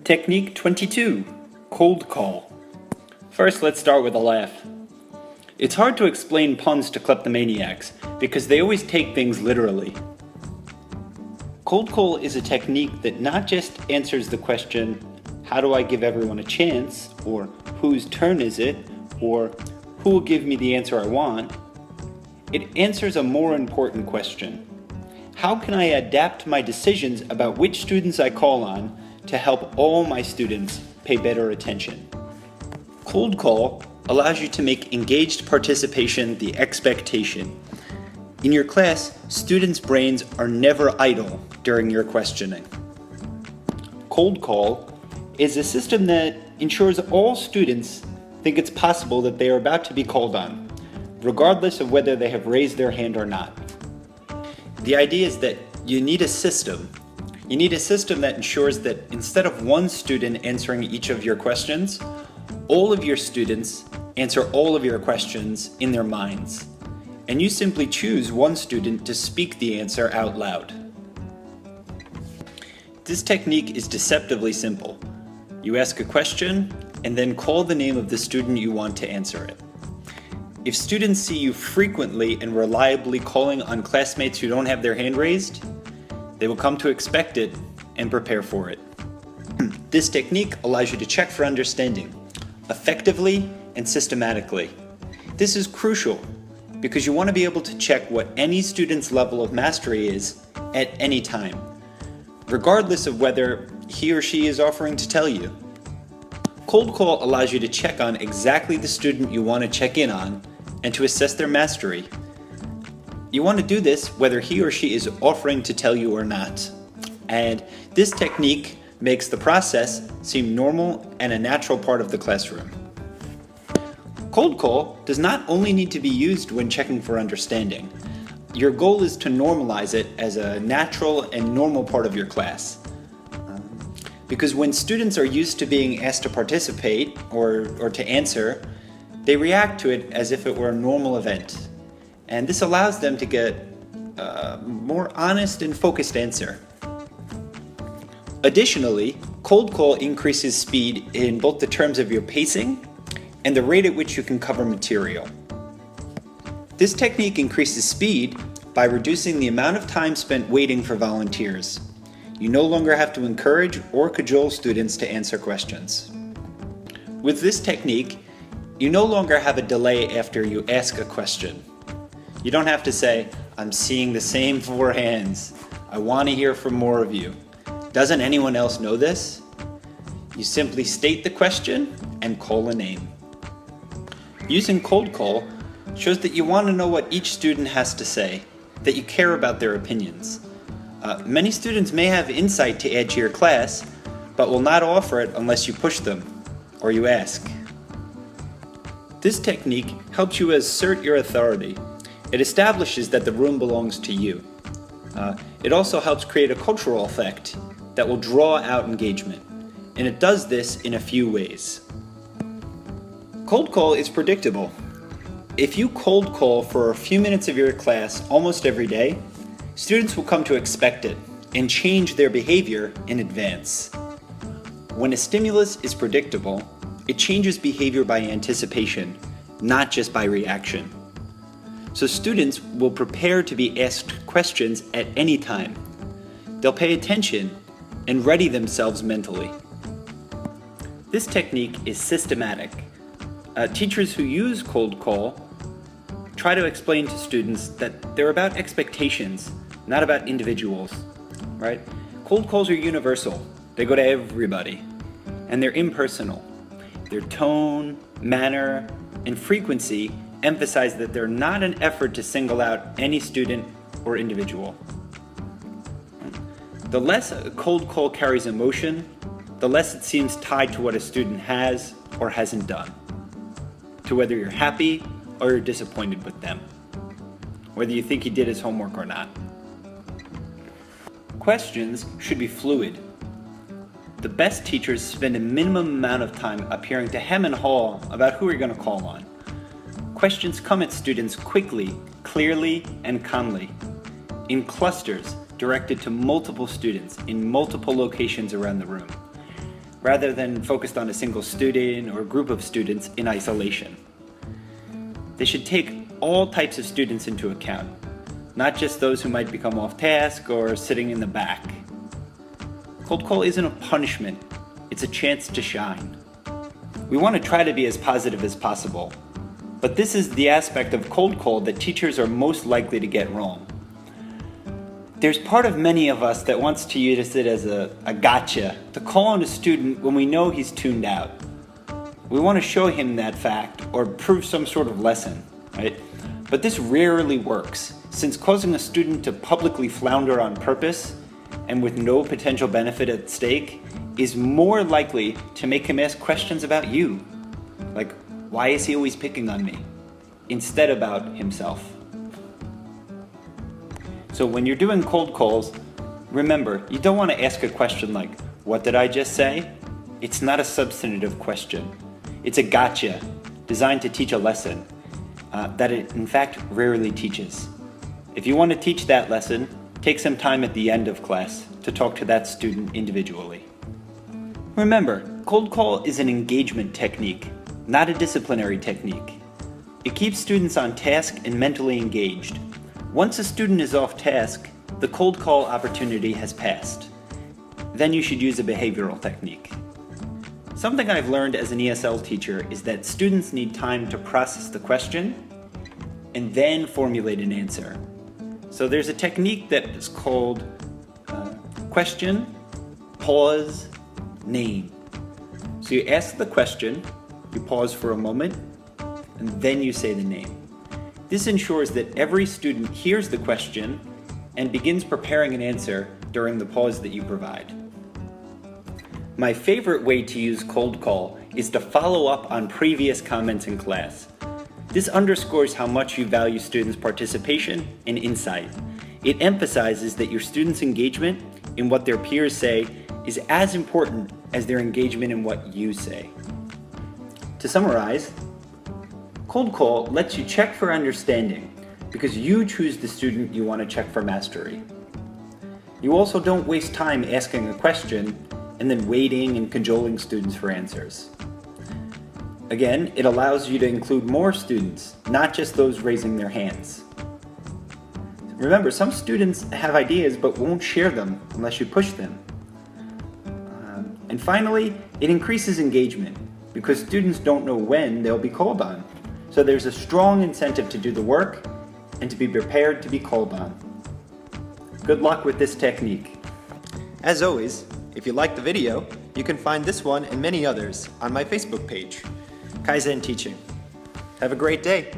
Technique 22, cold call. First, let's start with a laugh. It's hard to explain puns to kleptomaniacs because they always take things literally. Cold call is a technique that not just answers the question, how do I give everyone a chance, or whose turn is it, or who will give me the answer I want? It answers a more important question. How can I adapt my decisions about which students I call on to help all my students pay better attention? Cold call allows you to make engaged participation the expectation. In your class, students' brains are never idle during your questioning. Cold call is a system that ensures all students think it's possible that they are about to be called on, regardless of whether they have raised their hand or not. The idea is that you need a system. You need a system that ensures that instead of one student answering each of your questions, all of your students answer all of your questions in their minds. And you simply choose one student to speak the answer out loud. This technique is deceptively simple. You ask a question and then call the name of the student you want to answer it. If students see you frequently and reliably calling on classmates who don't have their hand raised, they will come to expect it and prepare for it. This technique allows you to check for understanding, effectively and systematically. This is crucial because you want to be able to check what any student's level of mastery is at any time, regardless of whether he or she is offering to tell you. Cold call allows you to check on exactly the student you want to check in on and to assess their mastery. You want to do this whether he or she is offering to tell you or not. And this technique makes the process seem normal and a natural part of the classroom. Cold call does not only need to be used when checking for understanding. Your goal is to normalize it as a natural and normal part of your class. Because when students are used to being asked to participate or to answer, they react to it as if it were a normal event. And this allows them to get a more honest and focused answer. Additionally, cold call increases speed in both the terms of your pacing and the rate at which you can cover material. This technique increases speed by reducing the amount of time spent waiting for volunteers. You no longer have to encourage or cajole students to answer questions. With this technique, you no longer have a delay after you ask a question. You don't have to say, I'm seeing the same 4 hands. I want to hear from more of you. Doesn't anyone else know this? You simply state the question and call a name. Using cold call shows that you want to know what each student has to say, that you care about their opinions. Many students may have insight to add to your class, but will not offer it unless you push them or you ask. This technique helps you assert your authority. It establishes that the room belongs to you. It also helps create a cultural effect that will draw out engagement, and it does this in a few ways. Cold call is predictable. If you cold call for a few minutes of your class almost every day, students will come to expect it and change their behavior in advance. When a stimulus is predictable, it changes behavior by anticipation, not just by reaction. So students will prepare to be asked questions at any time. They'll pay attention and ready themselves mentally. This technique is systematic. Teachers who use cold call try to explain to students that they're about expectations, not about individuals, right? Cold calls are universal. They go to everybody, and they're impersonal. Their tone, manner, and frequency emphasize that they're not an effort to single out any student or individual. The less a cold call carries emotion, the less it seems tied to what a student has or hasn't done, to whether you're happy or you're disappointed with them, whether you think he did his homework or not. Questions should be fluid. The best teachers spend a minimum amount of time appearing to hem and haw about who you're going to call on. Questions come at students quickly, clearly, and calmly, in clusters directed to multiple students in multiple locations around the room. rather than focused on a single student or group of students in isolation. They should take all types of students into account, not just those who might become off task or sitting in the back. Cold call isn't a punishment, it's a chance to shine. We want to try to be as positive as possible, but this is the aspect of cold call that teachers are most likely to get wrong. There's part of many of us that wants to use it as a gotcha, to call on a student when we know he's tuned out. We want to show him that fact or prove some sort of lesson, right? But this rarely works, since causing a student to publicly flounder on purpose and with no potential benefit at stake is more likely to make him ask questions about you. Like, why is he always picking on me? Instead about himself. So when you're doing cold calls, remember, you don't want to ask a question like, what did I just say? It's not a substantive question. It's a gotcha, designed to teach a lesson that it in fact rarely teaches. If you want to teach that lesson, take some time at the end of class to talk to that student individually. Remember, cold call is an engagement technique, not a disciplinary technique. It keeps students on task and mentally engaged. Once a student is off task, the cold call opportunity has passed. Then you should use a behavioral technique. Something I've learned as an ESL teacher is that students need time to process the question and then formulate an answer. So there's a technique that is called question, pause, name. So you ask the question, you pause for a moment, and then you say the name. This ensures that every student hears the question and begins preparing an answer during the pause that you provide. My favorite way to use cold call is to follow up on previous comments in class. This underscores how much you value students' participation and insight. It emphasizes that your students' engagement in what their peers say is as important as their engagement in what you say. To summarize, cold call lets you check for understanding because you choose the student you want to check for mastery. You also don't waste time asking a question and then waiting and cajoling students for answers. Again, it allows you to include more students, not just those raising their hands. Remember, some students have ideas but won't share them unless you push them. And finally, it increases engagement because students don't know when they'll be called on. So there's a strong incentive to do the work and to be prepared to be called on. Good luck with this technique. As always, if you liked the video, you can find this one and many others on my Facebook page, Kaizen Teaching. Have a great day.